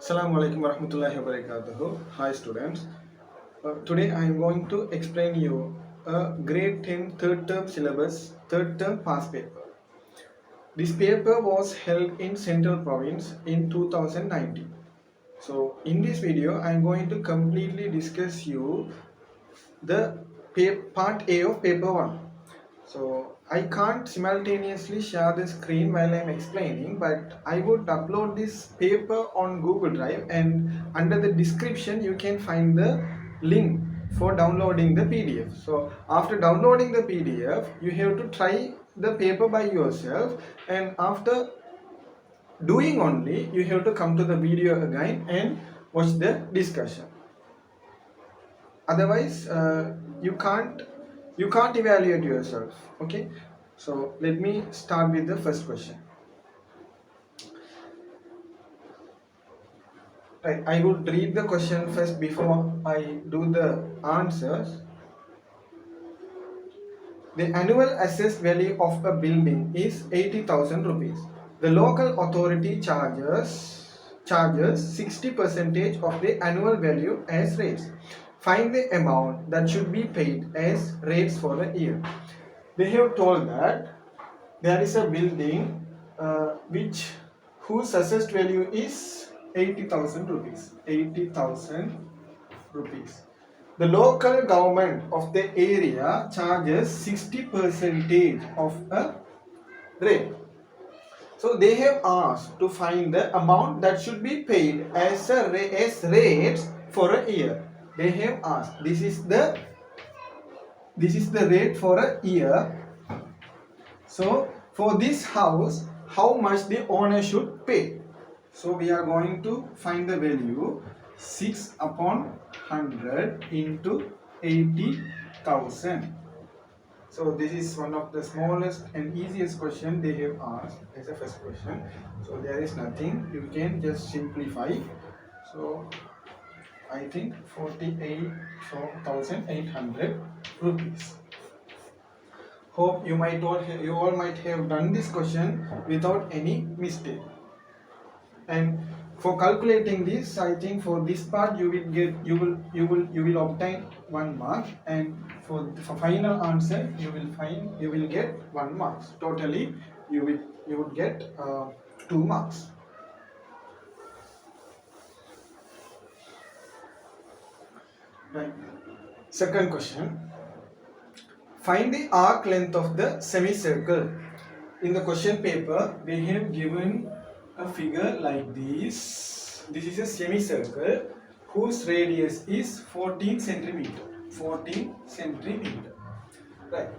Assalamu alaikum warahmatullahi wabarakatuh. Hi students. Today I am going to explain you a grade 10 third term syllabus third term past paper. This paper was held in Central Province in 2019. So in this video I am going to completely discuss you the part A of paper 1. So I can't simultaneously share the screen while I'm explaining, but I would upload this paper on Google Drive, and under the description you can find the link for downloading the PDF. So after downloading the PDF, you have to try the paper by yourself, and after doing only, you have to come to the video again and watch the discussion. Otherwise, you can't evaluate yourself. Okay, so let me start with the first question. Right, I would read the question first before I do the answers. The annual assessed value of a building is 80,000 rupees. The local authority charges 60% of the annual value as rates. Find the amount that should be paid as rates for the year. They have told that there is a building whose assessed value is 80,000 rupees. 80,000 rupees. The local government of the area charges 60% of a rate. So they have asked to find the amount that should be paid as rates for a year. They have asked. This is the rate for a year. So for this house, how much the owner should pay? So we are going to find the value 6 upon 100 into 80,000. So this is one of the smallest and easiest question they have asked as a first question. So there is nothing, you can just simplify. So I think 48,800 rupees. Hope you all might have done this question without any mistake. And for calculating this, I think for this part you will obtain 1 mark, and for final answer you will get 1 mark. Totally you would get 2 marks. Right. Second question. Find the arc length of the semicircle. In the question paper, they have given a figure like this. This is a semicircle whose radius is 14 centimeter. 14 centimeter. Right.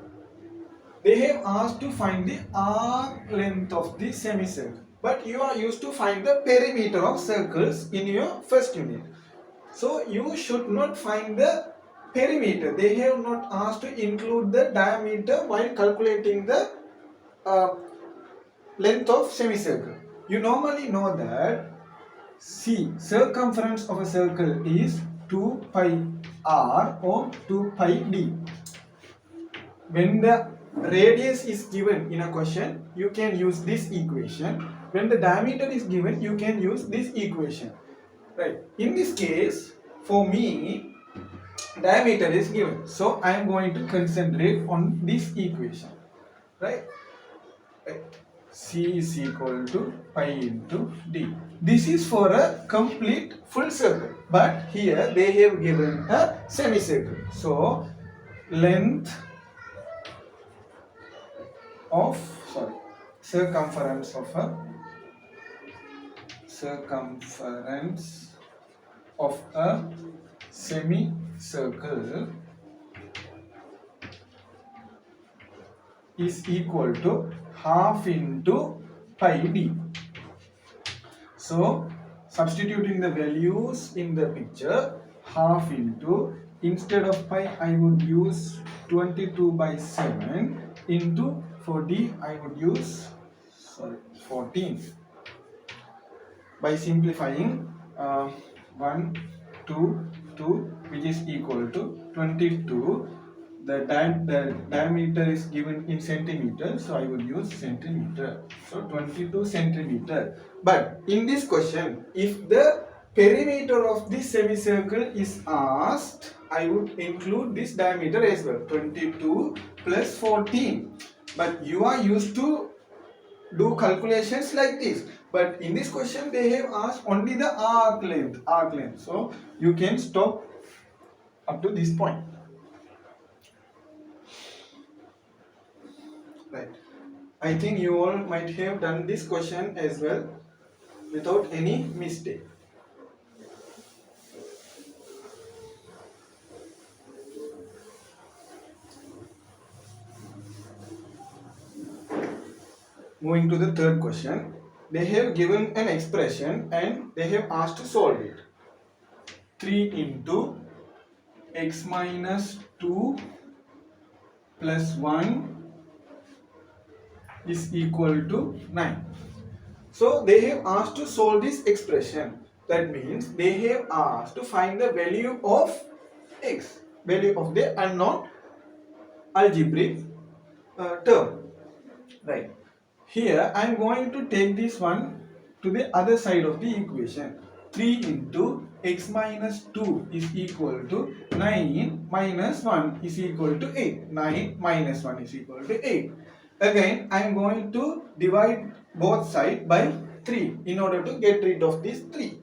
They have asked to find the arc length of the semicircle. But you are used to find the perimeter of circles in your first unit. So you should not find the perimeter. They have not asked to include the diameter while calculating the length of semicircle. You normally know that circumference of a circle is 2 pi r or 2 pi d. When the radius is given in a question, you can use this equation. When the diameter is given, you can use this equation. Right. In this case, for me, diameter is given. So I am going to concentrate on this equation. Right. C is equal to pi into d. This is for a complete full circle, but here they have given a semicircle. So length of circumference of a semicircle is equal to half into pi d. So substituting the values in the picture, half into, instead of pi I would use 22/7 into, for d I would use 14. By simplifying, 1, 2, 2, which is equal to 22. The diameter is given in centimeters, so I would use centimeter. So 22 centimeter. But in this question, if the perimeter of this semicircle is asked, I would include this diameter as well, 22 plus 14. But you are used to do calculations like this. But in this question, they have asked only the arc length. So you can stop up to this point. Right. I think you all might have done this question as well without any mistake. Moving to the third question, they have given an expression and they have asked to solve it. 3 into x minus 2 plus 1 is equal to 9. So they have asked to solve this expression. That means they have asked to find the value of x, value of the unknown algebraic term. Right. Here I am going to take this one to the other side of the equation. 3 into x minus 2 is equal to 9 minus 1 is equal to 8. 9 minus 1 is equal to 8. Again, I am going to divide both sides by 3 in order to get rid of this 3.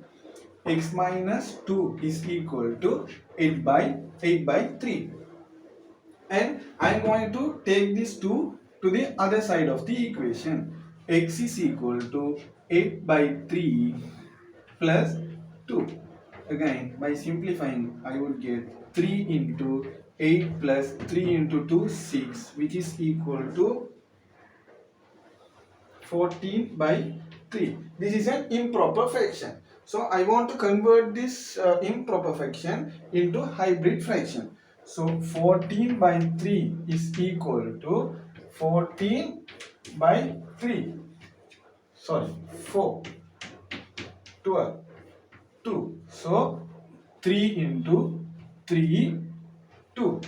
X minus 2 is equal to 8 by 3. And I am going to take this 2 to the other side of the equation. X is equal to 8 by 3 plus 2. Again, by simplifying, I would get 3 into 8 plus 3 into 2, 6, which is equal to 14 by 3. This is an improper fraction. So I want to convert this improper fraction into hybrid fraction. So 14 by 3 is equal to 14 by 3. Sorry, 4, 12, 2. So 3 into 3, 2.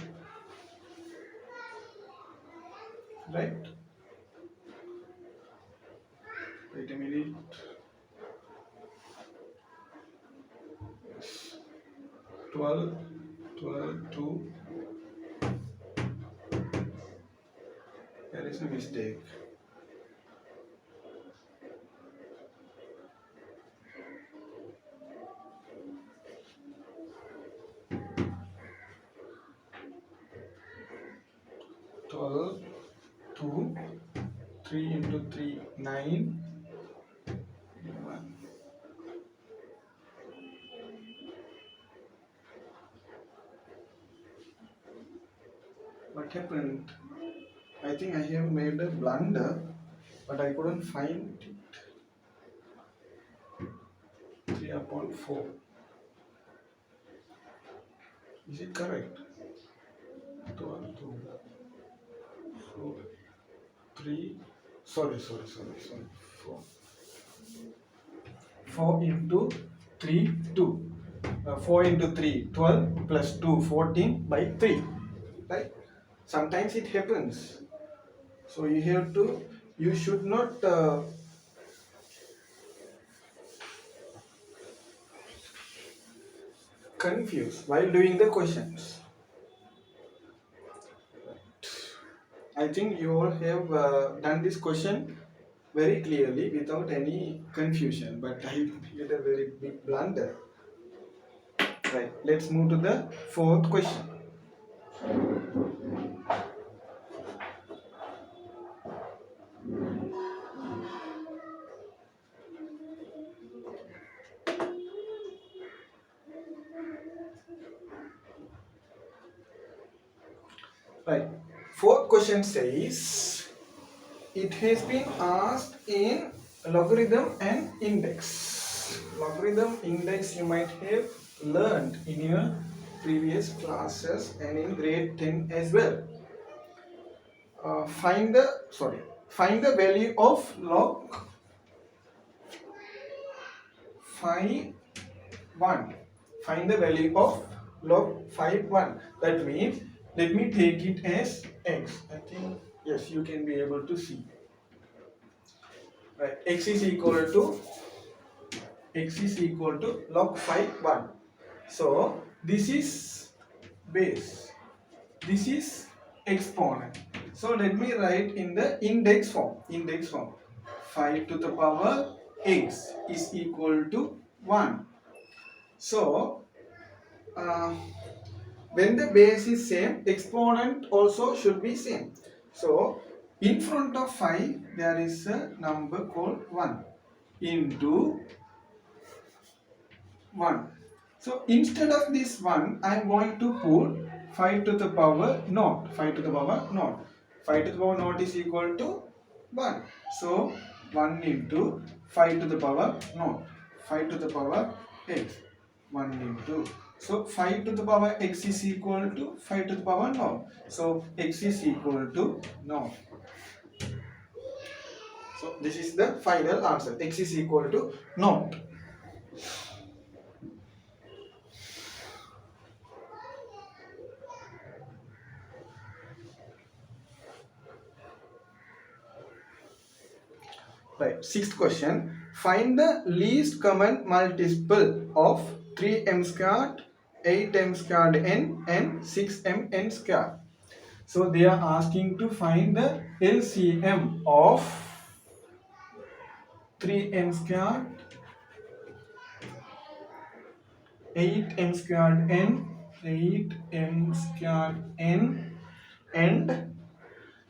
Right? Wait a minute. Yes. 12, 2. There is a mistake. Twelve, 2, 3 into 3, 9. 1. What happened? I think I have made a blunder, but I couldn't find it. 3 upon 4. Is it correct? 12, 2, 4, 3. Sorry. 4. 4 into 3, 2. 4 into 3, 12 plus 2, 14 by 3. Right? Sometimes it happens. So you should not confuse while doing the questions. I think you all have done this question very clearly without any confusion, but I made a very big blunder. Right, let's move to the fourth question. Right, fourth question says it has been asked in logarithm and index. Logarithm index you might have learned in your previous classes and in grade 10 as well. Find the value of log phi 1. Find the value of log phi 1. That means let me take it as x. I think yes, you can be able to see. Right, x is equal to x is equal to log 5 1. So this is base, this is exponent. So let me write in the index form. 5 to the power x is equal to 1. So when the base is same, exponent also should be same. So in front of 5 there is a number called 1 into 1. So instead of this 1, I am going to put 5 to the power naught. 5 to the power naught. 5 to the power naught is equal to 1. So 1 into 5 to the power naught. 5 to the power x. 1 into. So 5 to the power x is equal to 5 to the power naught. So x is equal to naught. So this is the final answer. X is equal to naught. Right. Sixth question. Find the least common multiple of 3m squared, 8m squared n and 6m n squared. So they are asking to find the LCM of 3m squared, 8m squared n, 8m squared n and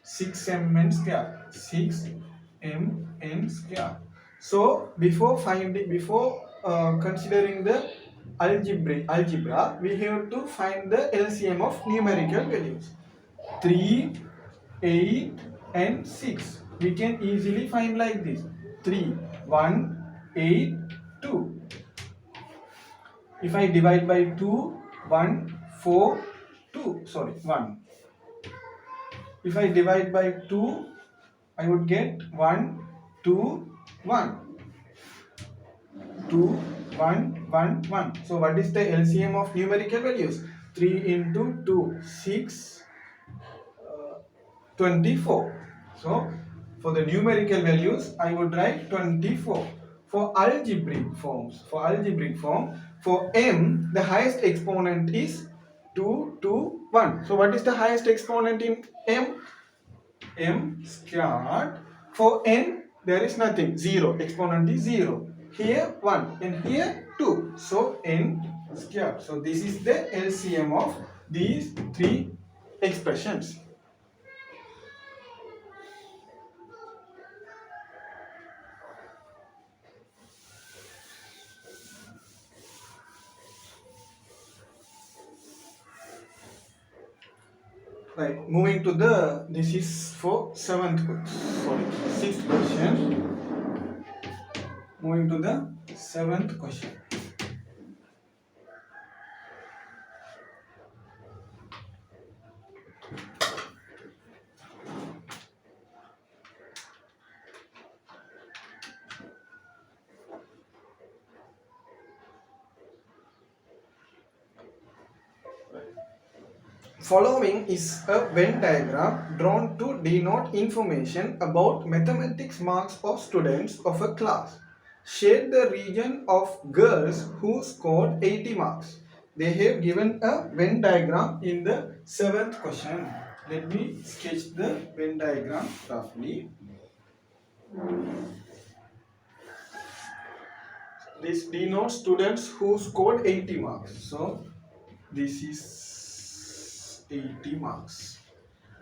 6m n squared. 6m n squared. So before considering the algebra, we have to find the LCM of numerical values. 3, 8 and 6. We can easily find like this. 3, 1, 8, 2. If I divide by 2, 1, 4, 2. Sorry, 1. If I divide by 2, I would get 1, 2, 1. 2, 1, 1, 1. So what is the LCM of numerical values? 3 into 2, 6, 24. So for the numerical values, I would write 24. For algebraic form, for m, the highest exponent is 2, 2, 1. So what is the highest exponent in m? M squared. For n, there is nothing, 0. Exponent is 0. Here 1 and here 2. So n squared. So this is the LCM of these three expressions. Right, moving to the, this is for sixth question. Moving to the seventh question. Following is a Venn diagram drawn to denote information about mathematics marks of students of a class. Shade the region of girls who scored 80 marks. They have given a Venn diagram in the seventh question. Let me sketch the Venn diagram roughly. This denotes students who scored 80 marks. So this is 80 marks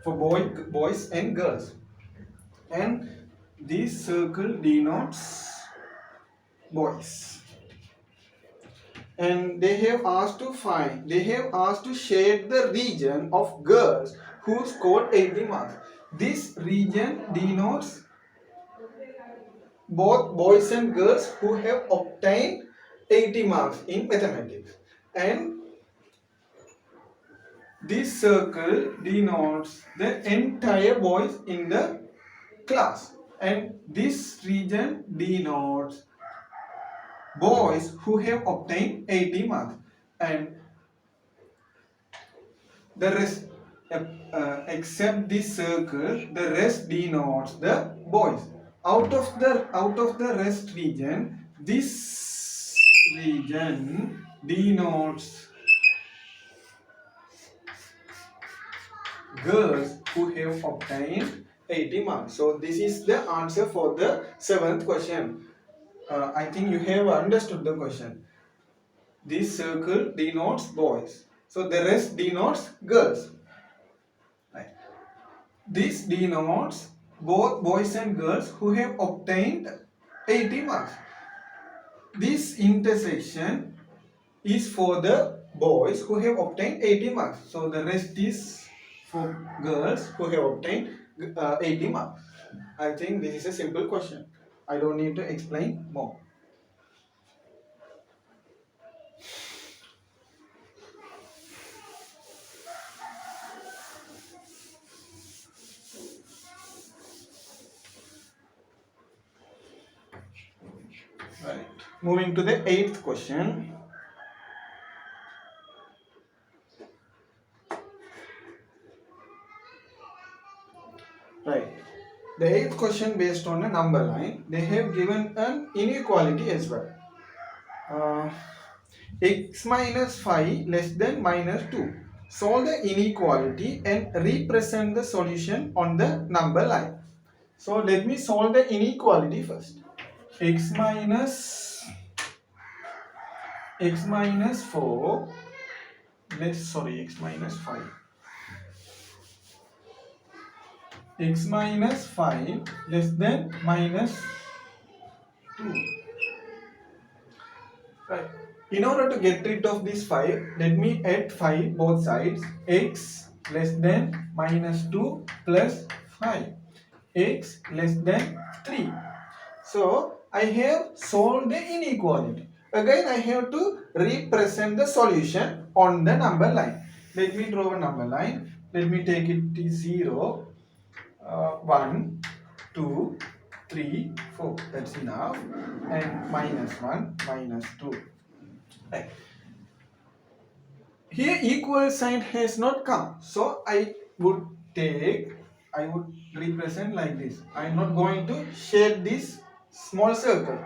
for boys and girls, and this circle denotes boys, and they have asked to shade the region of girls who scored 80 marks. This region denotes both boys and girls who have obtained 80 marks in mathematics, and this circle denotes the entire boys in the class, and this region denotes boys who have obtained 80 marks, and the rest except this circle, the rest denotes the boys. Out of the rest region, this region denotes girls who have obtained 80 marks. So this is the answer for the seventh question. I think you have understood the question. This circle denotes boys. So the rest denotes girls. Right. This denotes both boys and girls who have obtained 80 marks. This intersection is for the boys who have obtained 80 marks. So the rest is for girls who have obtained 80 marks. I think this is a simple question. I don't need to explain more. Right. Moving to the eighth question. Right. The eighth question based on a number line. They have given an inequality as well. X minus 5 less than minus 2. Solve the inequality and represent the solution on the number line. So let me solve the inequality first. X minus 4 x minus 5. X minus 5 less than minus 2. Right. In order to get rid of this 5, let me add 5 both sides. X less than minus 2 plus 5. X less than 3. So I have solved the inequality. Again I have to represent the solution on the number line. Let me draw a number line. Let me take it to 0, 1, 2, 3, 4. That's enough. And minus 1, minus 2. Right. Here equal sign has not come. So I would represent like this. I am not going to shade this small circle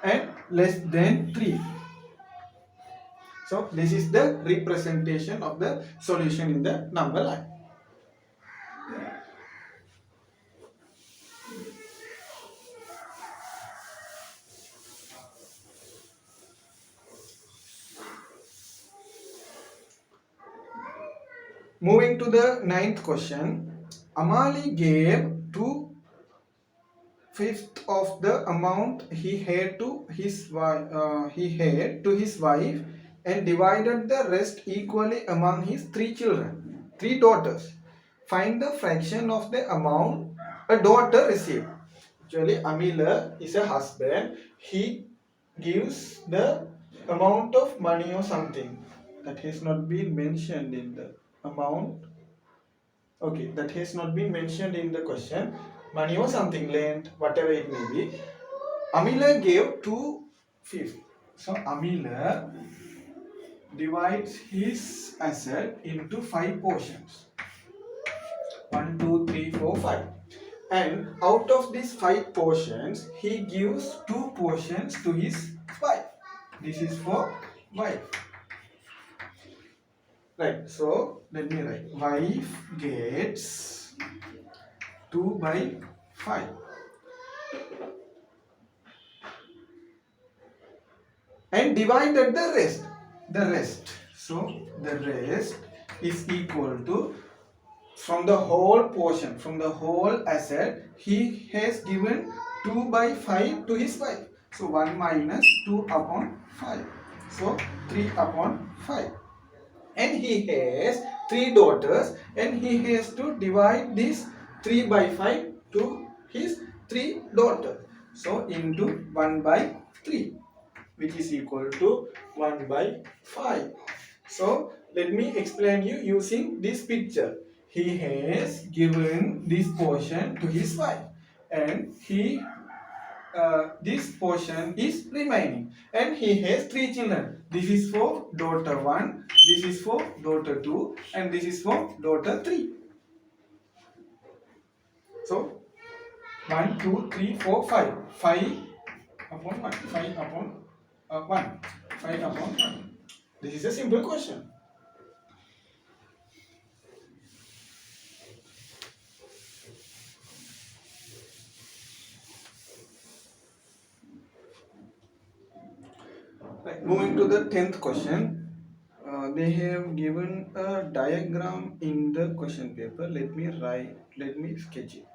and less than 3. So this is the representation of the solution in the number line. Moving to the ninth question. Amali gave 2/5 of the amount he had to his wife and divided the rest equally among his 3 children, 3 daughters. Find the fraction of the amount a daughter received. Actually, Amila is a husband. He gives the amount of money or something that has not been mentioned in the amount. Okay, that has not been mentioned in the question. Money or something, land, whatever it may be. Amila gave 2/5. So Amila divides his asset into 5 portions. 1, 2, 3, 4, 5. And out of these 5 portions, he gives 2 portions to his wife. This is for wife. Right, so let me write. Wife gets 2/5. And divided the rest. So the rest is equal to, from the whole portion, from the whole asset, he has given 2/5 to his wife. So 1 minus 2 upon 5. So 3 upon 5. And he has 3 daughters and he has to divide this 3/5 to his 3 daughters. So into 1/3, which is equal to 1/5. So let me explain you using this picture. He has given this portion to his wife and this portion is remaining and he has 3 children. This is for daughter 1, this is for daughter 2 and this is for daughter 3. So 1, 2, 3, 4, 5. 5 upon 1. 5 upon 1. 5 upon 1. This is a simple question. Right. Moving to the 10th question. They have given a diagram in the question paper. Let me sketch it.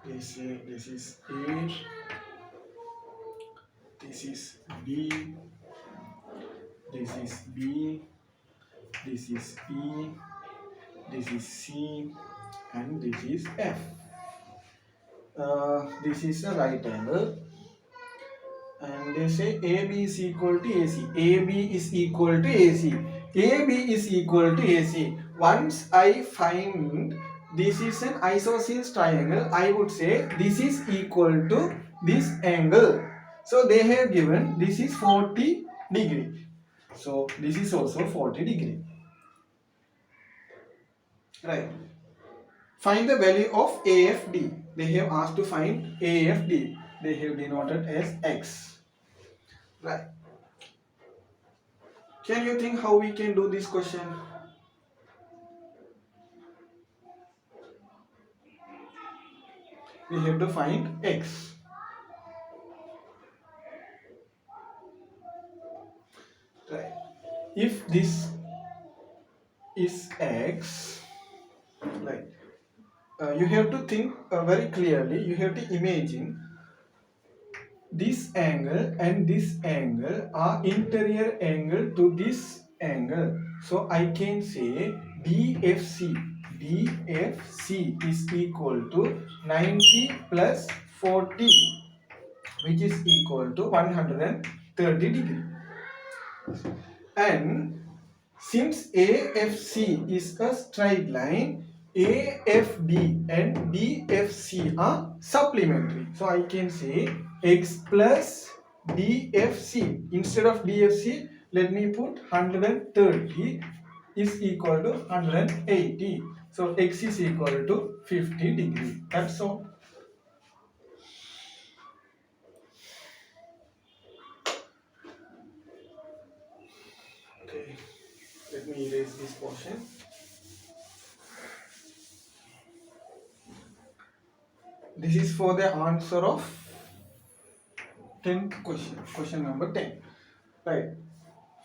This is A, this is B, this is B, this is E, this is C, and this is F. This is a right angle, and they say AB is equal to AC. AB is equal to AC. AB is equal to AC. Once I find this is an isosceles triangle, I would say this is equal to this angle. So they have given this is 40 degree. So this is also 40 degree. Right. Find the value of AFD. They have asked to find AFD. They have denoted as X. Right. Can you think how we can do this question? We have to find X. Right. If this is X, right, you have to think very clearly. You have to imagine this angle and this angle are interior angle to this angle. So I can say DFC is equal to 90 plus 40, which is equal to 130 degree. And since AFC is a straight line, AFD and DFC are supplementary. So I can say X plus DFC. Instead of DFC, let me put 130 is equal to 180. So X is equal to 50 degree. That's all. Okay. Let me erase this portion. This is for the answer of 10th question, question number 10. Right.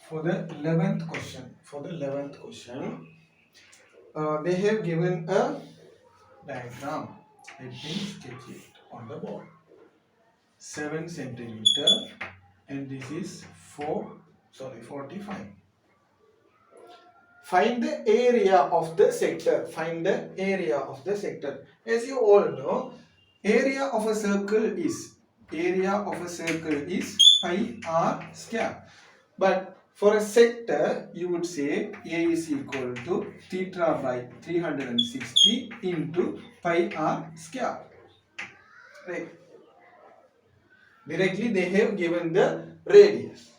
For the 11th question, they have given a diagram. Let me sketch it on the board. 7 centimeter, and this is 45. Find the area of the sector. Find the area of the sector. As you all know, area of a circle is pi r square. But for a sector, you would say A is equal to theta by 360 into pi r square. Right. Directly they have given the radius.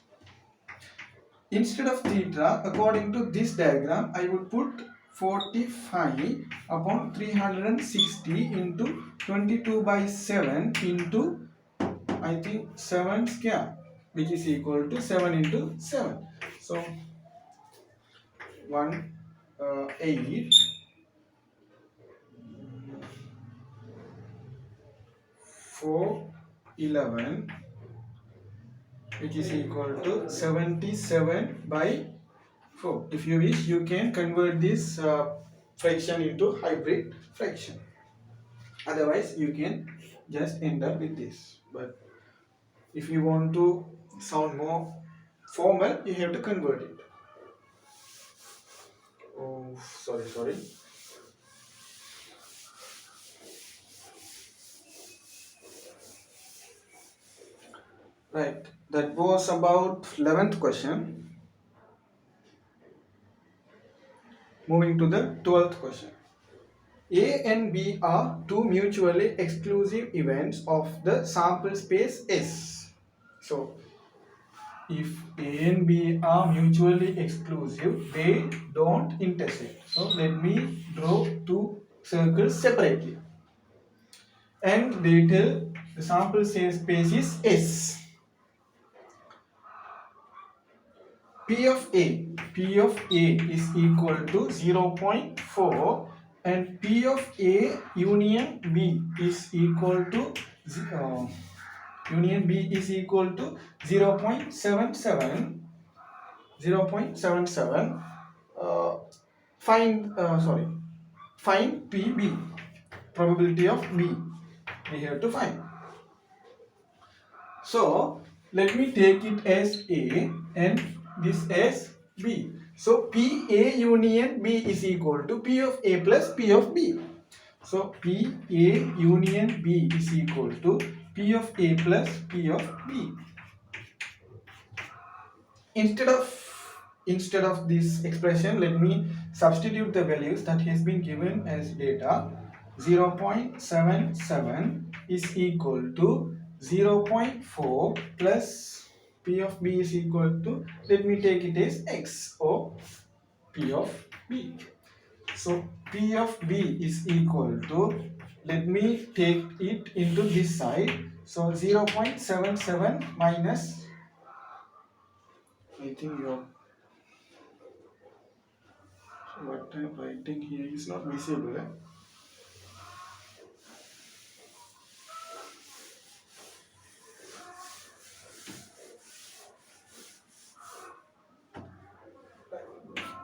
Instead of theta, according to this diagram, I would put 45 upon 360 into 22 by 7 into, I think, 7 square, which is equal to 7 into 7. So 8, 4, 11, which is equal to 77 by 4. If you wish, you can convert this fraction into hybrid fraction. Otherwise, you can just end up with this. But if you want to sound more formal, you have to convert it. Oh, sorry. Right, that was about 11th question. Moving to the 12th question. A and B are two mutually exclusive events of the sample space S. So, if A and B are mutually exclusive, they don't intersect. So let me draw two circles separately. And they tell the sample space is S. P of A is equal to 0.4 and P of A union B is equal to union B is equal to 0.77. Find find PB, probability of B we have to find. So let me take it as A and this as B. So PA union B is equal to P of A plus P of B. So PA union B is equal to P of A plus P of B. Instead of this expression, let me substitute the values that has been given as data. 0.77 is equal to 0.4 plus P of B is equal to, let me take it as X or P of B. So P of B is equal to, let me take it into this side. So 0.77 minus, I think what I'm writing here is not visible.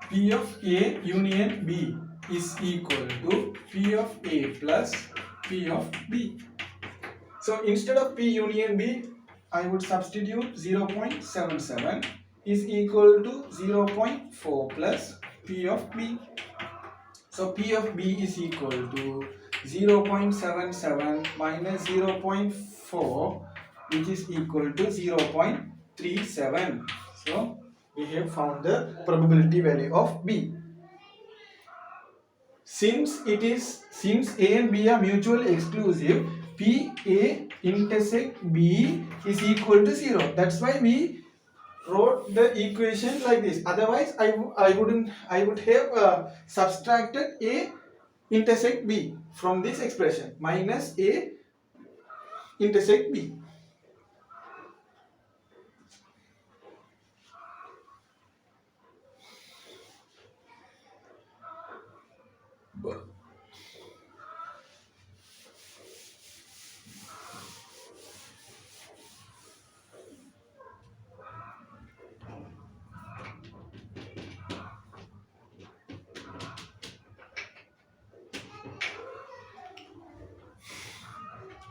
P of A union B is equal to P of A plus P of B. So instead of P union B, I would substitute 0.77 is equal to 0.4 plus P of B. So P of B is equal to 0.77 minus 0.4, which is equal to 0.37. So we have found the probability value of B. Since A and B are mutually exclusive, P A intersect B is equal to 0. That's why we wrote the equation like this. Otherwise, I would have subtracted A intersect B from this expression, minus A intersect B.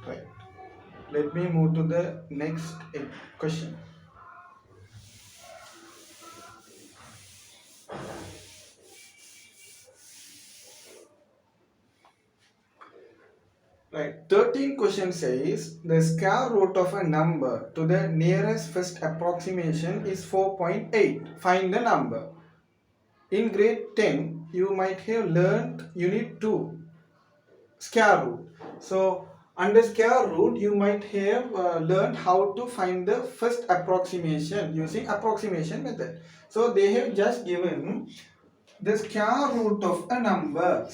Right. Let me move to the next question. Right. 13 question says the square root of a number to the nearest first approximation is 4.8. Find the number. In grade 10, you might have learned unit 2, square root. So under square root, you might have learned how to find the first approximation using approximation method. So they have just given the square root of a number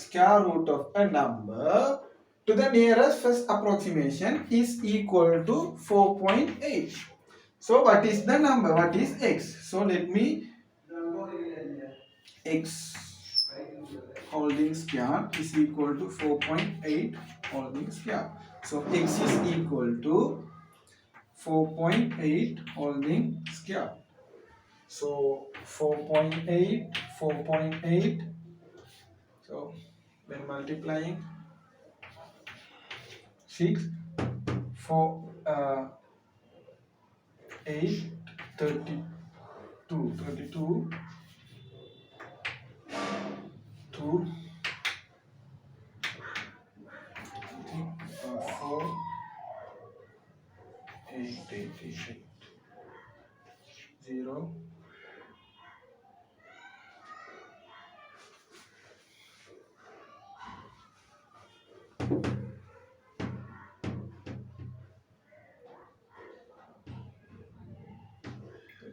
to the nearest first approximation is equal to 4.8. So what is the number? What is x? So let me, x holding square is equal to 4.8 holding square. So x is equal to 4.8 holding square. So 4.8. So when multiplying 6, 4, 8, 32, 2, 4, 8, 0,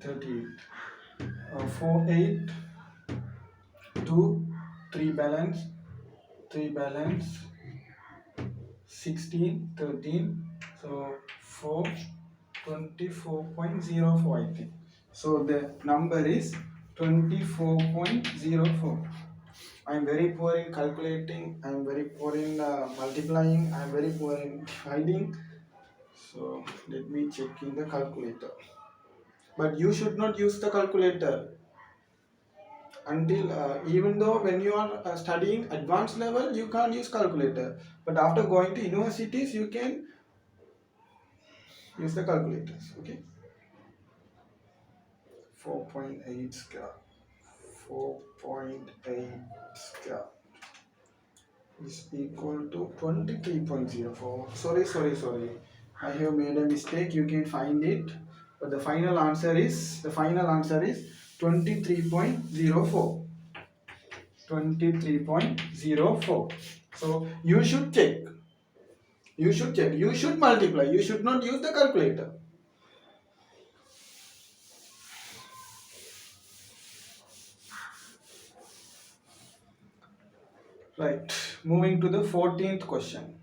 32, 38. 4, 8, 2, 3 balance, 16, 13. So 4, 24.04 I think. So the number is 24.04. I am very poor in calculating, I am very poor in multiplying, I am very poor in dividing. So let me check in the calculator. But you should not use the calculator until even though when you are studying advanced level you can't use calculator, but after going to universities you can use the calculators. Okay, 4.8 square, 4.8 square is equal to 23.04. Sorry, I have made a mistake. You can find it, but the final answer is 23.04. 23.04. So you should check, you should multiply, you should not use the calculator. Right, moving to the 14th question.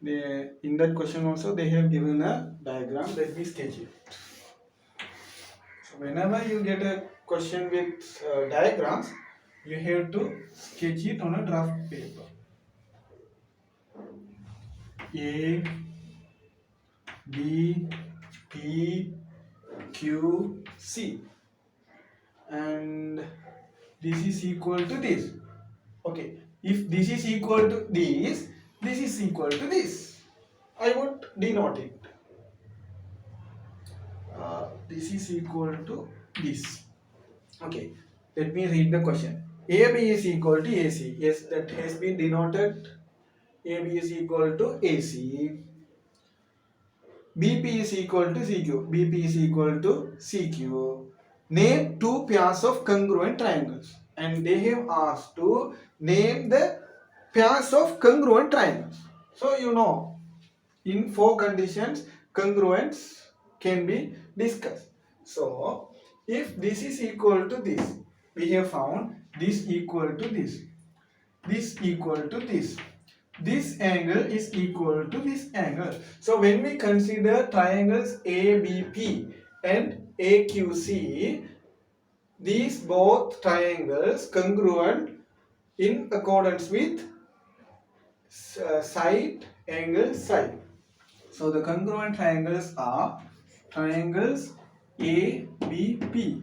In that question also they have given a diagram. Let me sketch it. So whenever you get a question with diagrams, you have to sketch it on a draft paper. A, B, P, Q, C, and this is equal to this. Okay, if this is equal to this is equal to this, I would denote it. This is equal to this. Okay, let me read the question. AB is equal to AC. Yes, that has been denoted. AB is equal to AC. BP is equal to CQ. BP is equal to CQ. Name two pairs of congruent triangles. And they have asked to name the pairs of congruent triangles. So you know, in 4 conditions, congruence can be discussed. So if this is equal to this, we have found this equal to this equal to this angle is equal to this angle. So when we consider triangles ABP and AQC, these both triangles congruent in accordance with side angle side. So the congruent triangles are triangles ABP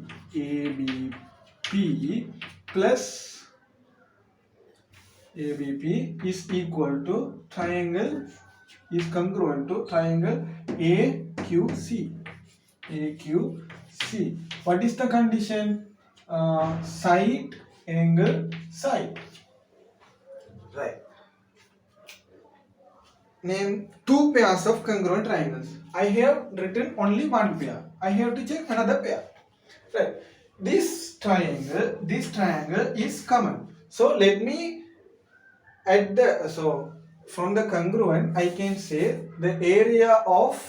plus ABP is equal to triangle is congruent to triangle AQC. What is the condition? Side angle side. Right. Name two pairs of congruent triangles. I have written only one pair. I have to check another pair. Right. This triangle is common. So let me from the congruent I can say the area of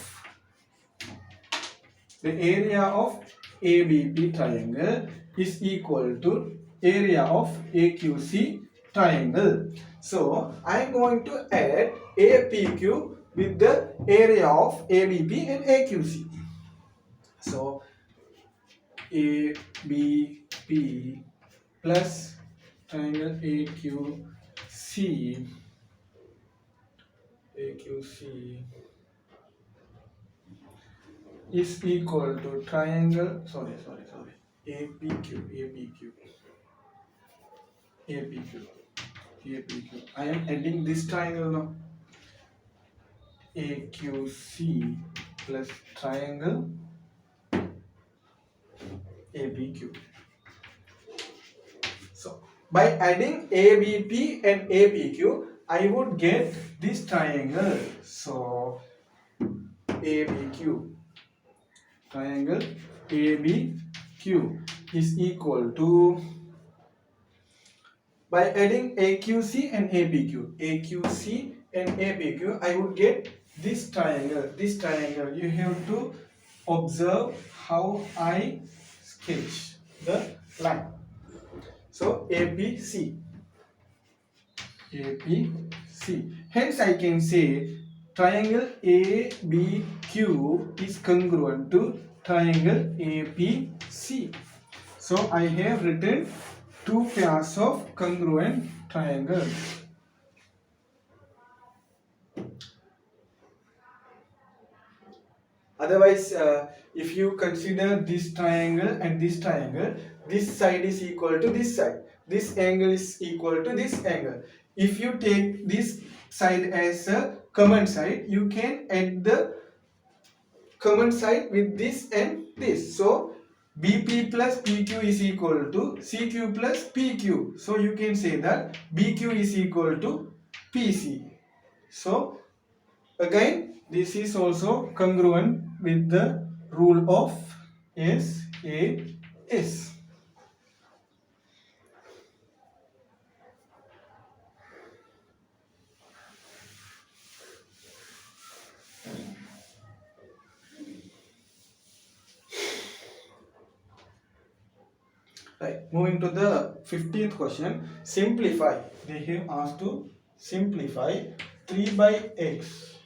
ABP triangle is equal to area of AQC triangle. So I am going to add APQ with the area of ABP and AQC. So ABP plus triangle AQC is equal to triangle APQ. I am adding this triangle now. AQC plus triangle APQ. So by adding ABP and APQ, I would get this triangle. So ABQ, triangle ABQ is equal to, by adding AQC and APQ, I would get this triangle. You have to observe how I sketch the line. So APC. APC. Hence I can say triangle ABQ is congruent to triangle APC. So I have written two pairs of congruent triangles. Otherwise, if you consider this triangle and this triangle, this side is equal to this side. This angle is equal to this angle. If you take this side as a common side, you can add the common side with this and this. So, BP plus PQ is equal to CQ plus PQ. So, you can say that BQ is equal to PC. So, again, this is also congruent with the rule of SAS. Right, moving to the 15th question, simplify. They have asked to simplify 3 by x.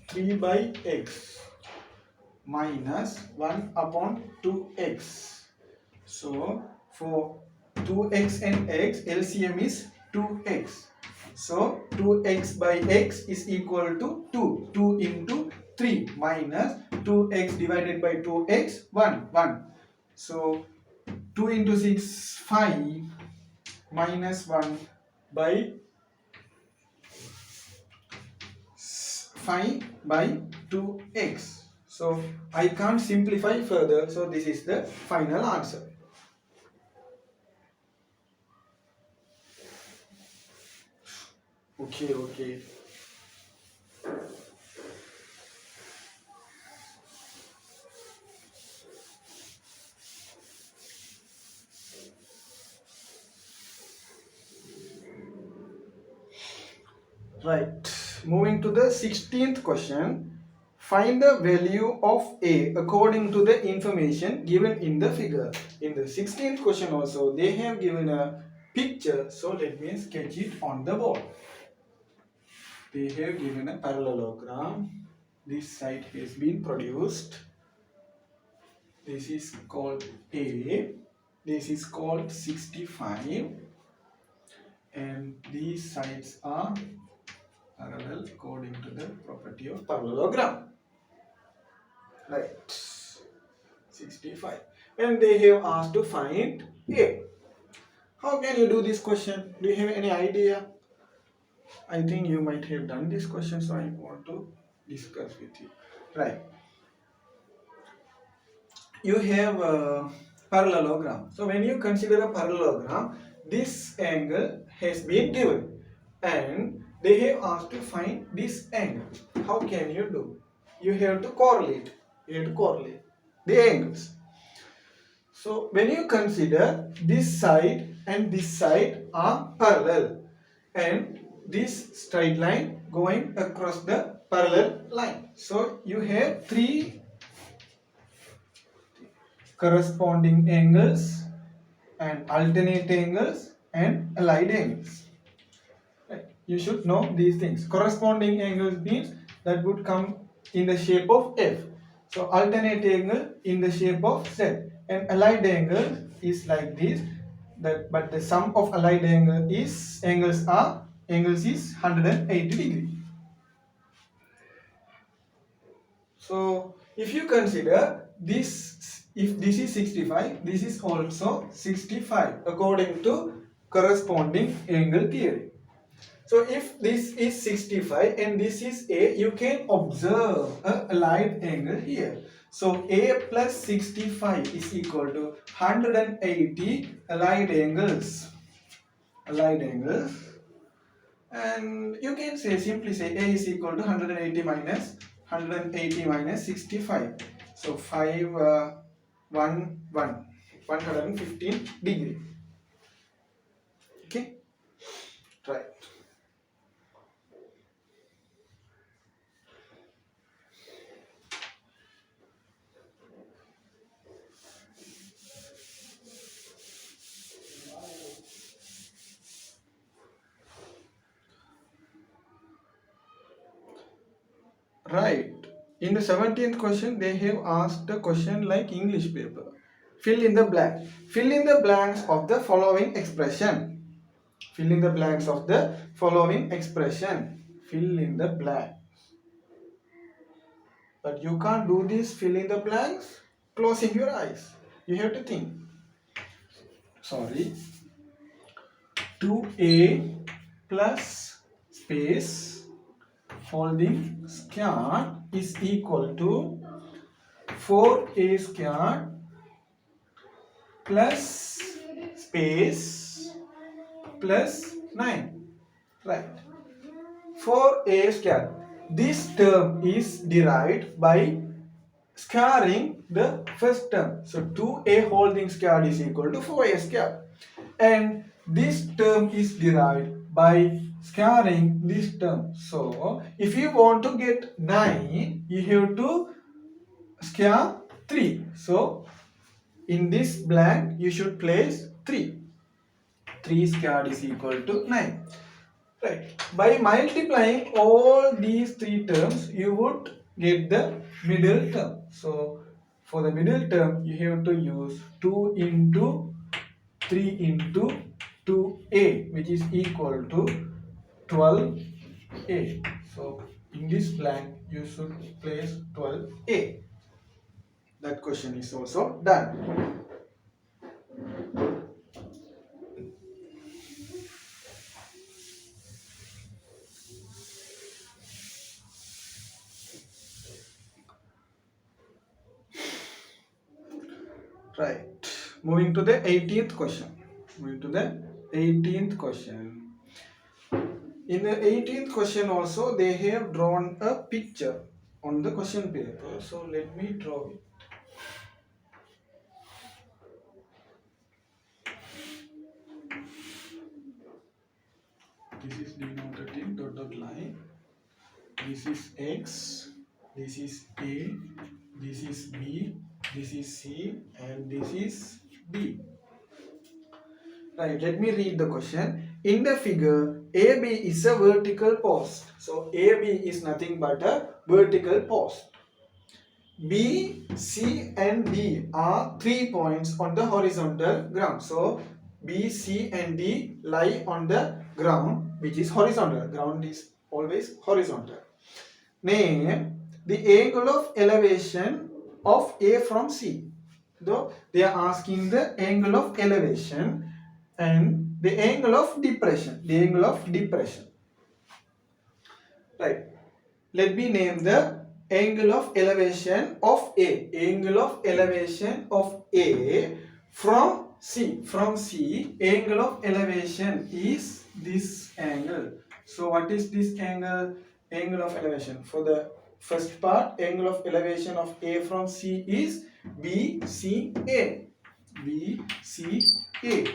3 by x minus 1 upon 2x. So, for 2x and x, LCM is 2x. So, 2x by x is equal to 2. 2 into 3 minus 2x divided by 2x, 1. So, 2 into 6, 5 minus 1 by 5 by 2x. So, I can't simplify further. So, this is the final answer. Okay. Right. Moving to the 16th question. Find the value of A according to the information given in the figure. In the 16th question also, they have given a picture. So, let me sketch it on the board. They have given a parallelogram. This side has been produced. This is called A. This is called 65. And these sides are parallel according to the property of parallelogram. Right. 65. And they have asked to find A. How can you do this question? Do you have any idea? I think you might have done this question, so I want to discuss with you. Right. You have a parallelogram. So when you consider a parallelogram, this angle has been given and they have asked to find this angle. How can you do? You have to correlate. The angles. So when you consider this side and this side are parallel and this straight line going across the parallel line. So you have three corresponding angles and alternate angles and allied angles. Right. You should know these things. Corresponding angles means that would come in the shape of F. So alternate angle in the shape of Z. And allied angle is like this. But the sum of allied angles is 180 degree. So if you consider this, if this is 65, this is also 65 according to corresponding angle theory. So if this is 65 and this is A, you can observe a allied angle here. So A plus 65 is equal to 180 allied angles. And you can simply say A is equal to 180 minus 65. So 5, 115 degree. Okay, right. Right. In the 17th question, they have asked a question like English paper. Fill in the blank. Fill in the blanks of the following expression. Fill in the blanks of the following expression. Fill in the blank. But you can't do this fill in the blanks closing your eyes. You have to think. Sorry. 2a plus space holding square is equal to 4a square plus space plus 9. Right. 4a square. This term is derived by squaring the first term. So 2a holding square is equal to 4a square. And this term is derived by squaring this term. So if you want to get 9, you have to square 3. So in this blank you should place 3. 3 squared is equal to 9. Right. By multiplying all these three terms, you would get the middle term. So for the middle term, you have to use 2 into 3 into 2a, which is equal to 12a. So in this blank, you should place 12a. That question is also done. Right. Moving to the 18th question. In the 18th question also, they have drawn a picture on the question paper. So let me draw it. This is denoted in dotted line. This is X, this is A, this is B, this is C, and this is D. Right, let me read the question. In the figure, AB is a vertical post. So AB is nothing but a vertical post. B, C and D are 3 points on the horizontal ground. So B, C and D lie on the ground which is horizontal. Ground is always horizontal. Name the angle of elevation of A from C. Though they are asking the angle of elevation and the angle of depression. Right. Let me name the angle of elevation of A. Angle of elevation of A from C. From C, angle of elevation is this angle. So what is this angle? Angle of elevation. For the first part, angle of elevation of A from C is BCA. BCA.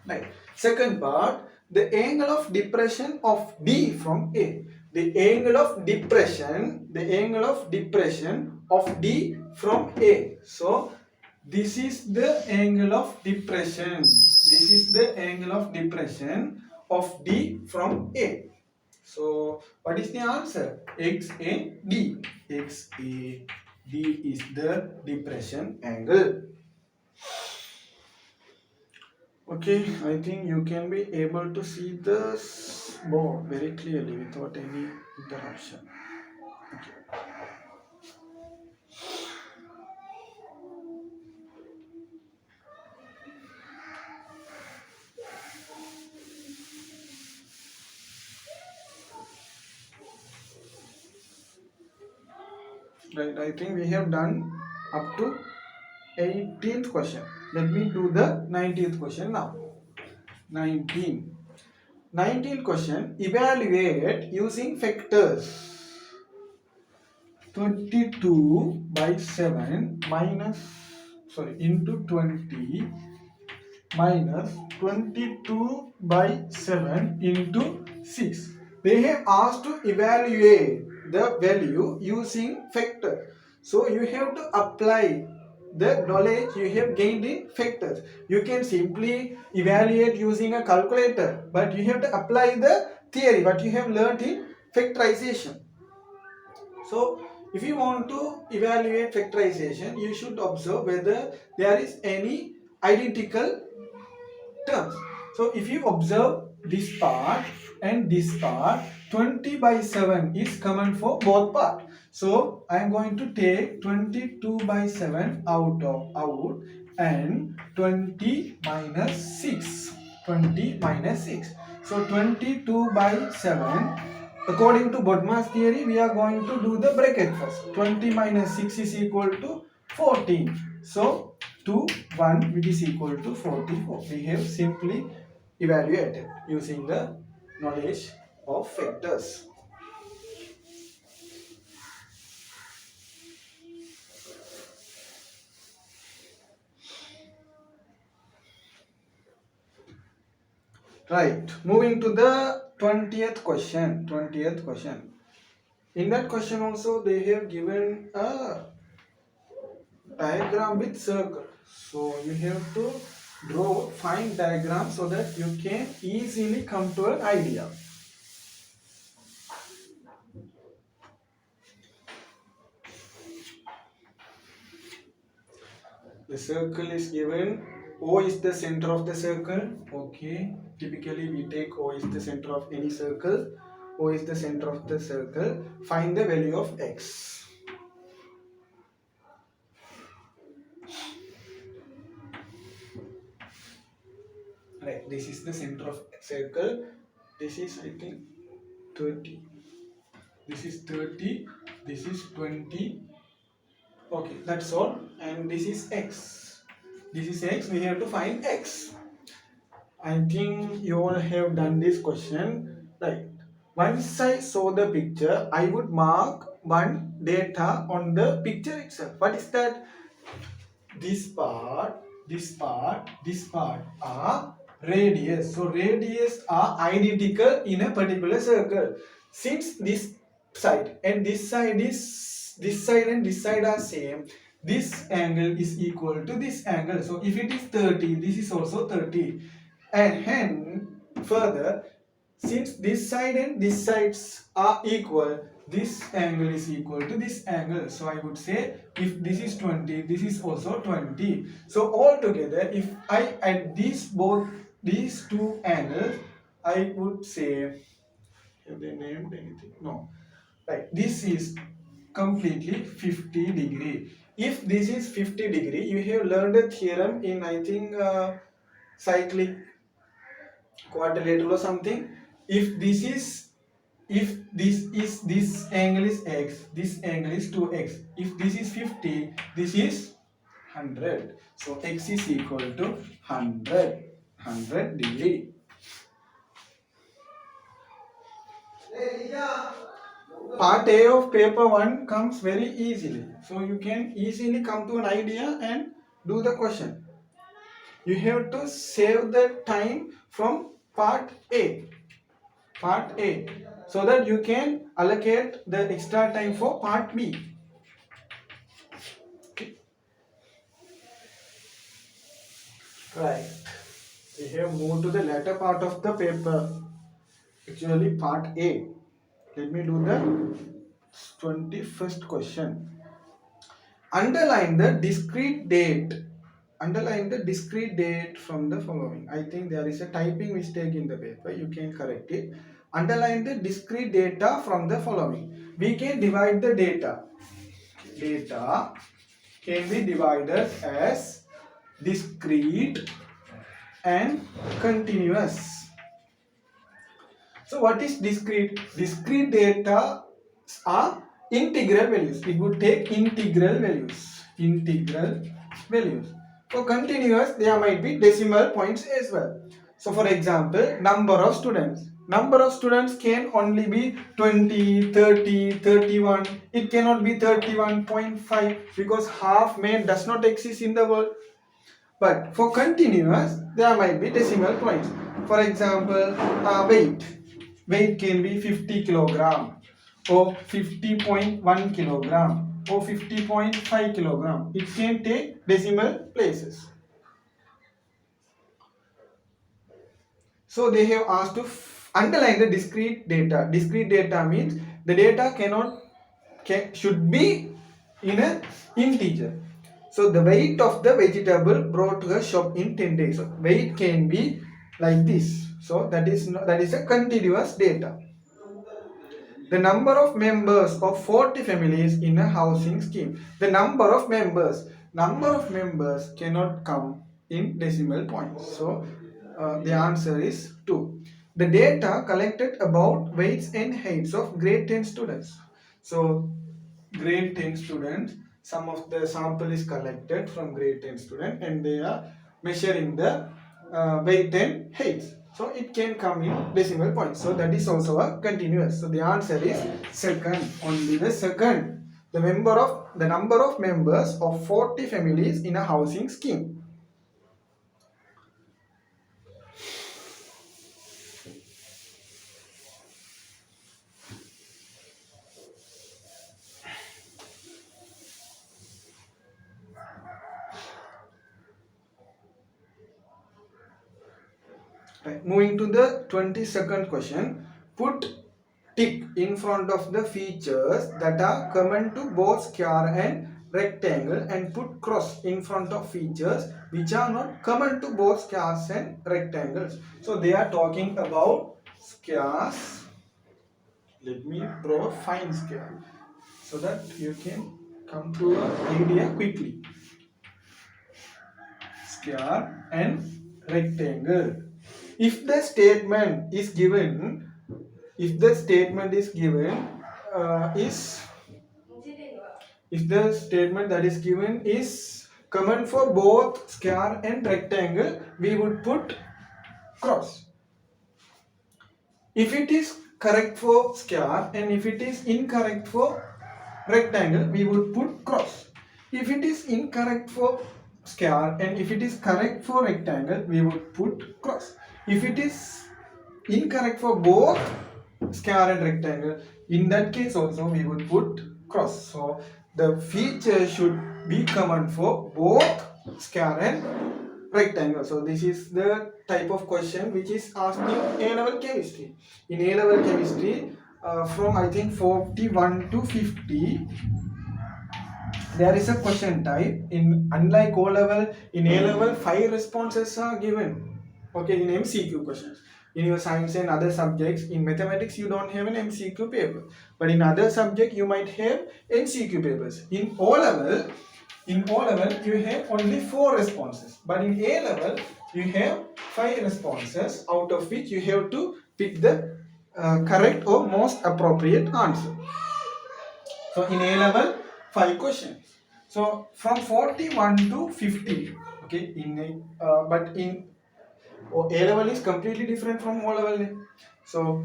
Right. Second part, the angle of depression of D from A. The angle of depression of D from A. So this is the angle of depression. This is the angle of depression of D from A. So what is the answer? XAD. XAD is the depression angle. Okay, I think you can be able to see the board very clearly without any interruption. Okay. Right, I think we have done up to 18th question. Let me do the 19th question now. 19th question, evaluate using factors 22 by 7 into 20 minus 22 by 7 into 6. They have asked to evaluate the value using factor. So you have to apply the knowledge you have gained in factors. You can simply evaluate using a calculator, but you have to apply the theory what you have learned in factorization. So if you want to evaluate factorization, you should observe whether there is any identical terms. So if you observe this part and this part, 20 by 7 is common for both part. So I am going to take 22 by 7 out and 20 minus 6. 20 minus 6. So 22 by 7. According to Bodmer's theory, we are going to do the bracket first. 20 minus 6 is equal to 14. So 2, 1 which is equal to 44. We have simply evaluated using the knowledge of factors. Right, moving to the 20th question. 20th question. In that question also they have given a diagram with circle. So you have to draw fine diagram so that you can easily come to an idea. The circle is given. O is the center of the circle. Okay. Typically we take O is the center of any circle. O is the center of the circle. Find the value of x. Right. This is the center of circle. This is I think 30. This is 30. This is 20. Okay. That's all. And this is x. This is x. We have to find x. I think you all have done this question, right? Once I saw the picture, I would mark one data on the picture itself. What is that? This part, this part, this part are radius. So radius are identical in a particular circle. Since this side and this side and this side are same, this angle is equal to this angle. So if it is 30, this is also 30. And hence further, since this side and this sides are equal, this angle is equal to this angle. So I would say if this is 20, this is also 20. So altogether, if I add these two angles, I would say, have they named anything? No. Right. This is completely 50 degree. If this is 50 degree, you have learned a theorem in I think cyclic quadrilateral or something. If this angle is x, this angle is 2x. If this is 50, this is 100. So x is equal to 100 degree. Part A of paper 1 comes very easily. So you can easily come to an idea and do the question. You have to save the time from part A. Part A, so that you can allocate the extra time for part B. Okay. Right. We have moved to the latter part of the paper. Actually, part A. Let me do the 21st question. Underline the discrete date. Underline the discrete date from the following. I think there is a typing mistake in the paper. You can correct it. Underline the discrete data from the following. We can divide the data. Data can be divided as discrete and continuous. So what is discrete? Discrete data are integral values. It would take integral values. Integral values. For continuous, there might be decimal points as well. So for example, number of students. Number of students can only be 20, 30, 31. It cannot be 31.5 because half man does not exist in the world. But for continuous, there might be decimal points. For example, weight. Weight can be 50 kilogram or 50.1 kilogram or 50.5 kilogram. It can take decimal places. So they have asked to underline the discrete data. Discrete data means the data cannot should be in a integer. So the weight of the vegetable brought to a shop in 10 days. So weight can be like this. So that is a continuous data. The number of members of 40 families in a housing scheme. The number of members cannot come in decimal points. So the answer is 2. The data collected about weights and heights of grade 10 students. So grade 10 students, some of the sample is collected from grade 10 student and they are measuring the weight and heights. So it can come in decimal points. So that is also a continuous. So the answer is second, only the second. The number of members of 40 families in a housing scheme. Right. Moving to the 22nd question. Put tick in front of the features that are common to both square and rectangle and put cross in front of features which are not common to both squares and rectangles. So they are talking about squares. Let me draw a fine square so that you can come to an idea quickly. Square and rectangle. If the statement is given if the statement that is given is common for both square and rectangle, we would put cross. If it is correct for square and if it is incorrect for rectangle, we would put cross. If it is incorrect for square and if it is correct for rectangle, we would put cross. If it is incorrect for both square and rectangle, in that case also we would put cross. So the feature should be common for both square and rectangle. So this is the type of question which is asked in A-level chemistry. In A-level chemistry, from I think 41 to 50, there is a question type. In unlike O-level, in A-level 5 responses are given. Okay, in MCQ questions. In your science and other subjects, in mathematics you don't have an MCQ paper, but in other subject you might have MCQ papers. In O-level you have only 4 responses, but in A-level you have 5 responses, out of which you have to pick the correct or most appropriate answer. So in A-level 5 questions. So from 41 to 50. Okay, but in A-level is completely different from O-level. So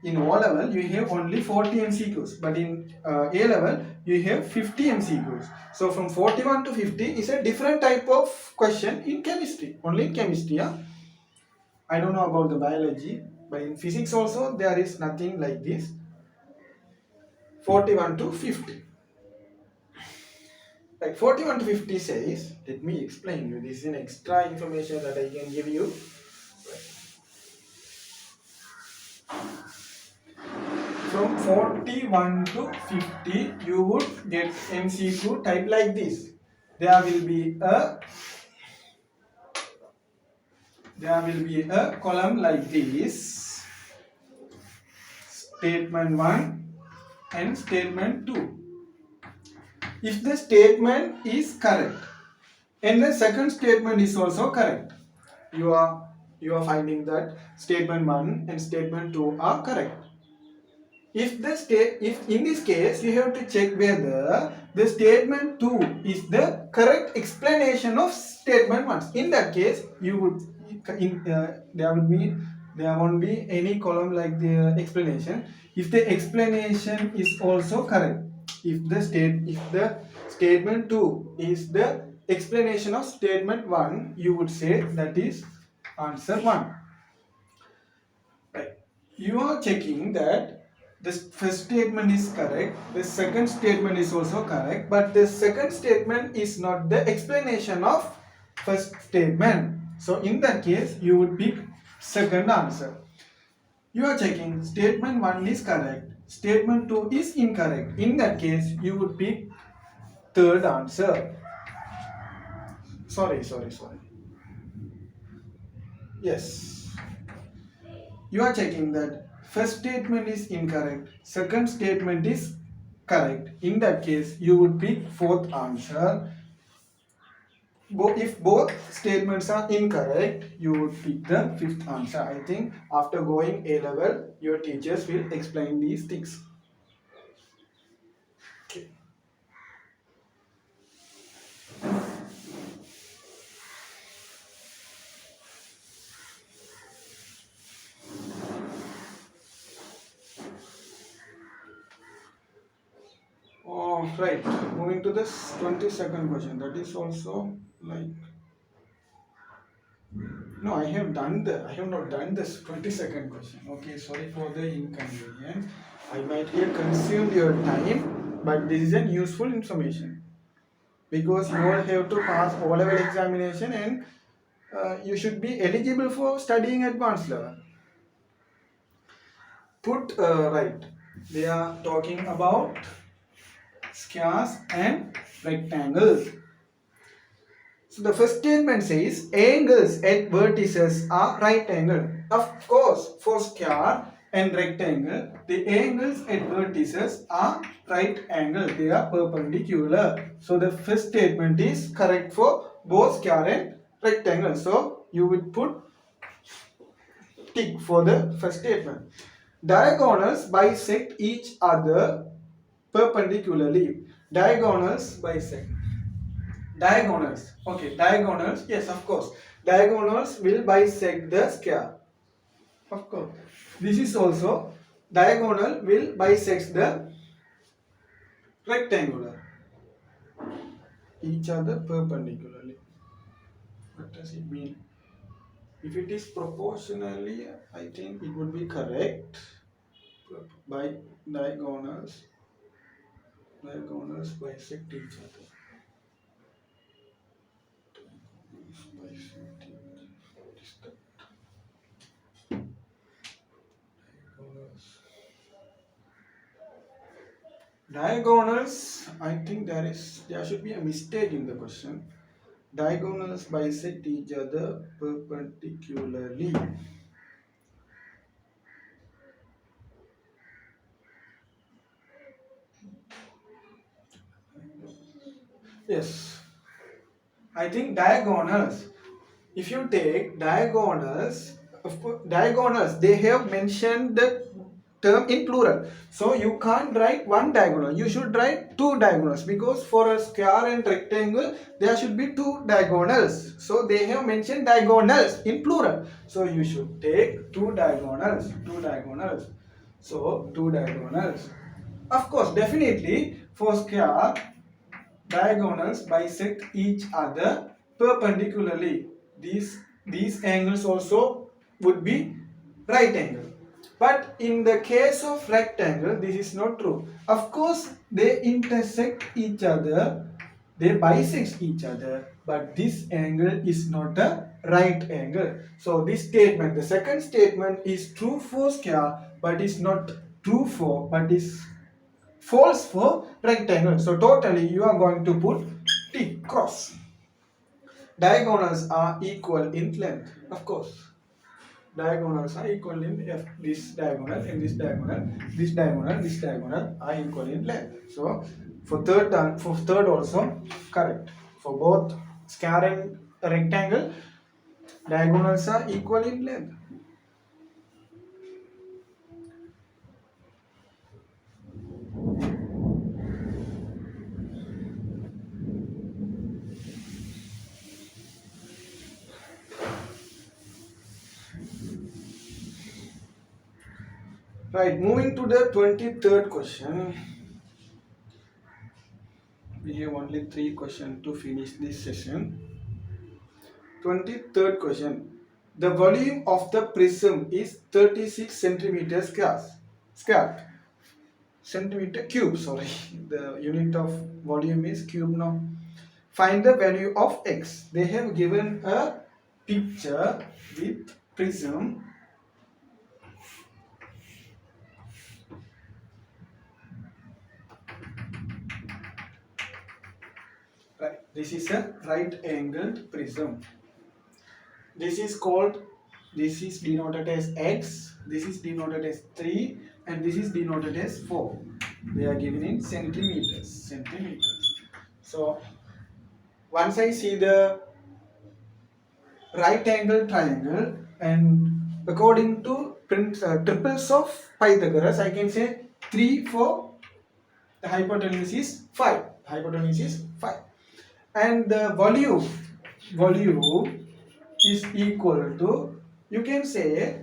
in O-level you have only 40 MCQs, but in A-level you have 50 MCQs. So from 41 to 50 is a different type of question in chemistry, only in chemistry. Yeah? I don't know about the biology, but in physics also there is nothing like this. 41 to 50. Like 41 to 50 says, let me explain you. This is an extra information that I can give you. From 41 to 50, you would get MCQ type like this. There will be a column like this. Statement 1 and statement 2. If the statement is correct and the second statement is also correct, you are finding that statement 1 and statement 2 are correct. If in this case you have to check whether the statement 2 is the correct explanation of statement 1. In that case, you would there won't be any column like the explanation. If the explanation is also correct, if the statement 2 is the explanation of statement 1, you would say that is answer 1. Right. You are checking that the first statement is correct, the second statement is also correct, but the second statement is not the explanation of first statement. So in that case, you would pick second answer. You are checking statement 1 is correct, Statement 2 is incorrect. In that case, you would pick third answer. Sorry. Yes. You are checking that first statement is incorrect, second statement is correct. In that case, you would pick fourth answer. If both statements are incorrect, you would pick the fifth answer. I think after going A level, your teachers will explain these things. Okay. Oh, right. Moving to this 22nd question. That is also like no, I have not done this 22nd question. Okay, sorry for the inconvenience. I might have consumed your time, but this is an useful information because you all have to pass O-level examination and you should be eligible for studying advanced level. Put right. They are talking about squares and rectangles. So the first statement says angles at vertices are right angle. Of course, for square and rectangle, the angles at vertices are right angle. They are perpendicular. So the first statement is correct for both square and rectangle. So you would put tick for the first statement. Diagonals bisect each other perpendicularly. Diagonals bisect. Diagonals. Okay, diagonals. Yes, of course. Diagonals will bisect the square. Of course. This is also diagonal will bisect the rectangular. Each other perpendicularly. What does it mean? If it is proportionally, I think it would be correct. By diagonals bisect each other. Diagonals, I think there should be a mistake in the question. Diagonals bisect each other perpendicularly. Yes, I think diagonals. If you take diagonals, of course, diagonals, they have mentioned the term in plural. So you can't write one diagonal. You should write two diagonals because for a square and rectangle, there should be two diagonals. So they have mentioned diagonals in plural. So you should take two diagonals. So two diagonals. Of course, definitely for square, diagonals bisect each other perpendicularly. These angles also would be right angle. But in the case of rectangle, this is not true. Of course, they intersect each other, they bisect each other, but this angle is not a right angle. So this statement, the second statement is true for square, but is not true for, but is false for rectangle. So totally you are going to put tick cross. Diagonals are equal in length. Of course, diagonals are equal in this diagonal and this diagonal, this diagonal are equal in length. So for third also correct. For both square and rectangle, diagonals are equal in length. Right, moving to the 23rd question. We have only 3 questions to finish this session. 23rd question. The volume of the prism is 36 centimeters square. Centimeter cube, sorry. The unit of volume is cube now. Find the value of x. They have given a picture with prism. This is a right angled prism. This is called, this is denoted as x, this is denoted as 3, and this is denoted as 4. They are given in centimeters. So once I see the right angle triangle, and according to triples of Pythagoras, I can say 3, 4, the hypotenuse is 5. Hypotenuse is 5. And the volume is equal to, you can say,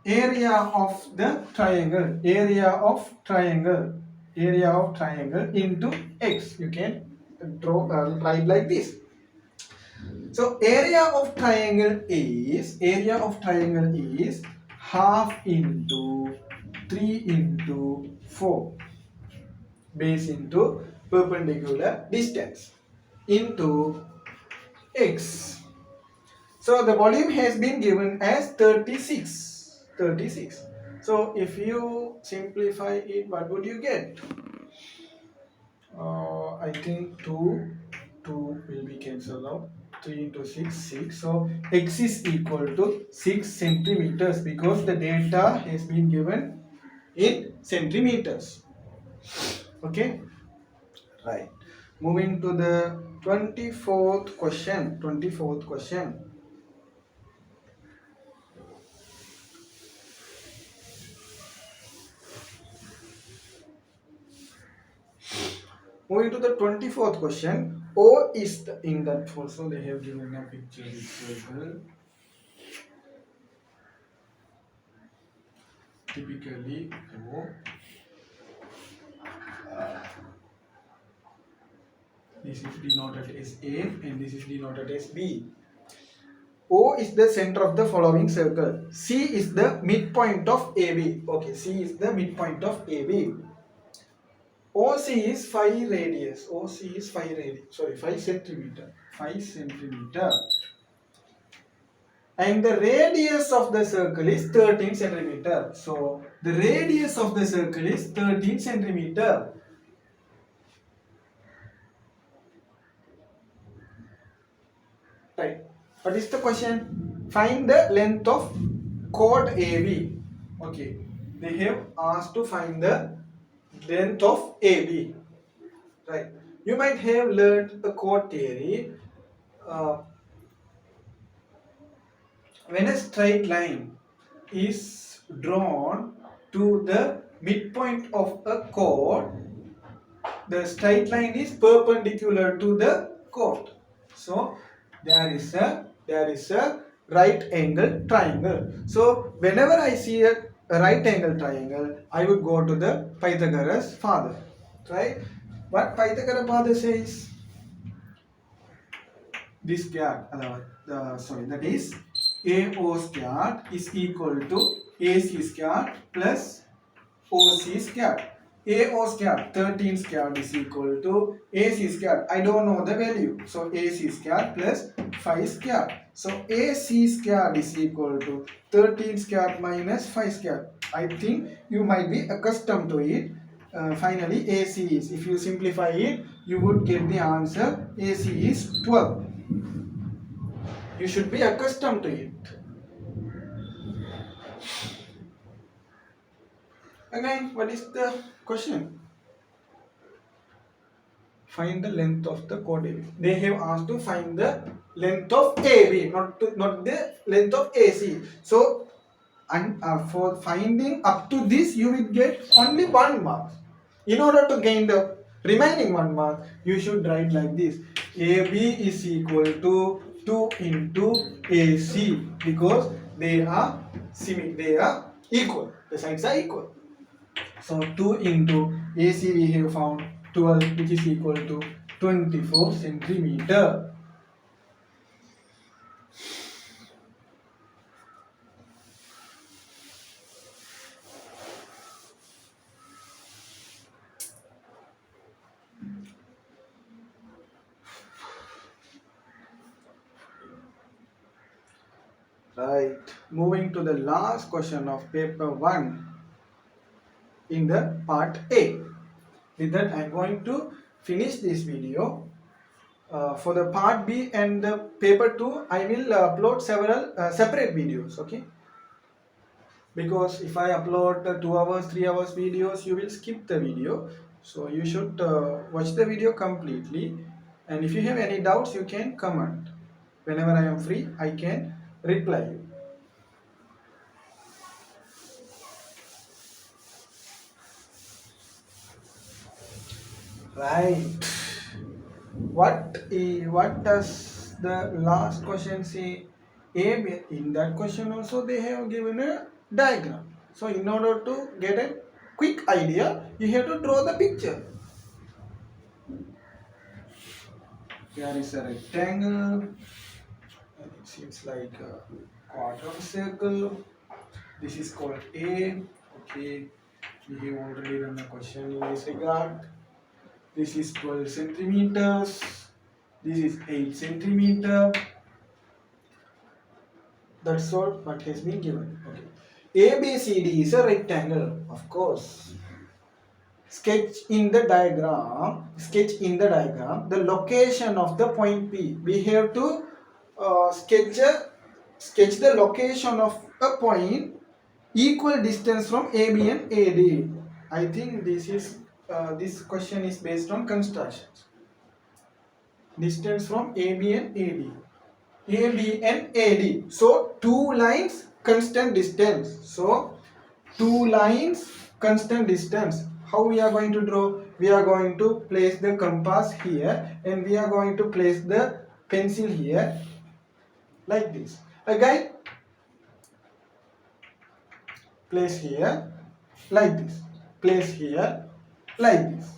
area of the triangle, area of triangle into x. You can draw, write like this. So area of triangle is half into 3 into 4 base into perpendicular distance into x. So the volume has been given as 36. So if you simplify it, what would you get? I think 2 will be cancelled out. 3 into 6, 6. So x is equal to 6 centimeters because the data has been given in centimeters. Okay, right. Moving to the 24th question. Moving to the 24th question. O is the, in that also they have given a picture circle. Typically O. This is denoted as A and this is denoted as B. O is the center of the following circle. C is the midpoint of AB. Okay, C is the midpoint of AB. OC is 5 radius. 5 centimeter. 5 centimeter. And the radius of the circle is 13 centimeter. So the radius of the circle is 13 centimeter. Right. What is the question? Find the length of chord AB. Okay. They have asked to find the length of AB. Right. You might have learned the chord theory. When a straight line is drawn to the midpoint of a chord, the straight line is perpendicular to the chord. So there is a right angle triangle. So whenever I see a right angle triangle, I would go to the Pythagoras father. Right? What Pythagoras father says? This square, that is AO squared is equal to AC squared plus OC squared. AO squared 13 squared is equal to AC squared. I don't know the value. So AC squared plus 5 squared. So AC squared is equal to 13 squared minus 5 squared. I think you might be accustomed to it. Finally AC is, if you simplify it, you would get the answer. AC is 12. You should be accustomed to it. Again, what is the question? Find the length of the chord AB. They have asked to find the length of AB, not the length of AC. So, for finding up to this, you will get only 1 mark. In order to gain the remaining 1 mark, you should write like this: AB is equal to 2 into AC, because they are equal. The sides are equal. So 2 into AC we have found 12, which is equal to 24 centimeter. Right. Moving to the last question of paper 1 in the part A. With that, I am going to finish this video, for the part B and the paper 2, I will upload several separate videos, okay? Because if I upload 2 hours, 3 hours videos, you will skip the video. So you should watch the video completely. And if you have any doubts, you can comment. Whenever I am free, I can reply you. Right. What does the last question say? In that question also they have given a diagram. So in order to get a quick idea, you have to draw the picture. Here is a rectangle. It seems like a quarter circle. This is called A. Okay, we have already done a question in this regard. This is 12 centimeters. This is 8 centimeter. That's all what has been given. Okay. ABCD is a rectangle, of course. Sketch in the diagram. The location of the point P. We have to sketch the location of a point equal distance from AB and AD. I think this question is based on construction. Distance from AB and AD. AB and AD. So two lines, constant distance. So two lines, constant distance. How we are going to draw? We are going to place the compass here and we are going to place the pencil here like this. Again, place here like this. Place here like this.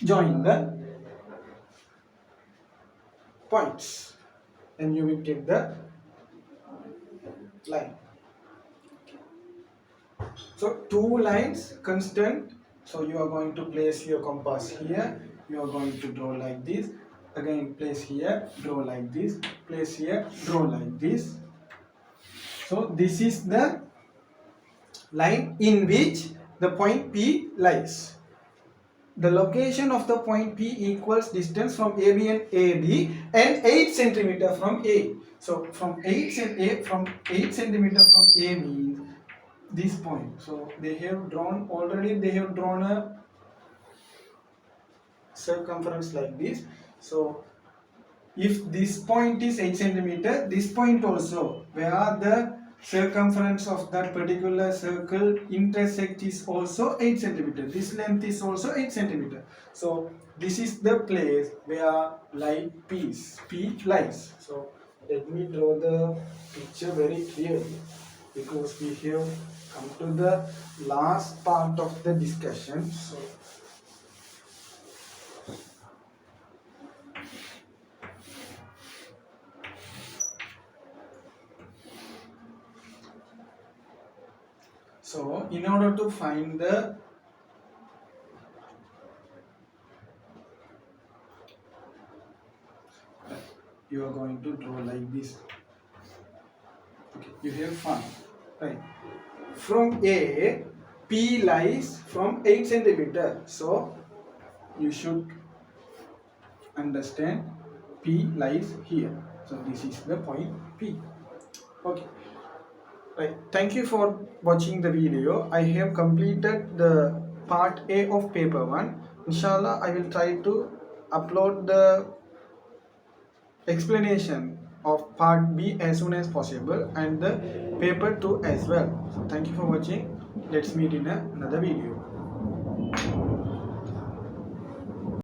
Join the points and you will get the line. So two lines constant. So you are going to place your compass here. You are going to draw like this. Again place here, draw like this. Place here, draw like this. So this is the line in which the point P lies. The location of the point P equals distance from AB and AD and 8 centimeter from A. So from 8 centimeter from A means this point. So they have drawn a circumference like this. So if this point is 8 centimeter, this point also, where the circumference of that particular circle intersect is also 8 centimeter. This length is also 8 centimeter. So this is the place where P lies. So let me draw the picture very clearly, because we have come to the last part of the discussion. So in order to find the you are going to draw like this. Okay, you have fun, right? From A, P lies from 8 centimeter. So you should understand P lies here. So this is the point P. Okay. Right. Thank you for watching the video. I have completed the part A of paper 1. Inshallah, I will try to upload the explanation of part B as soon as possible and the paper 2 as well. So thank you for watching. Let's meet in another video.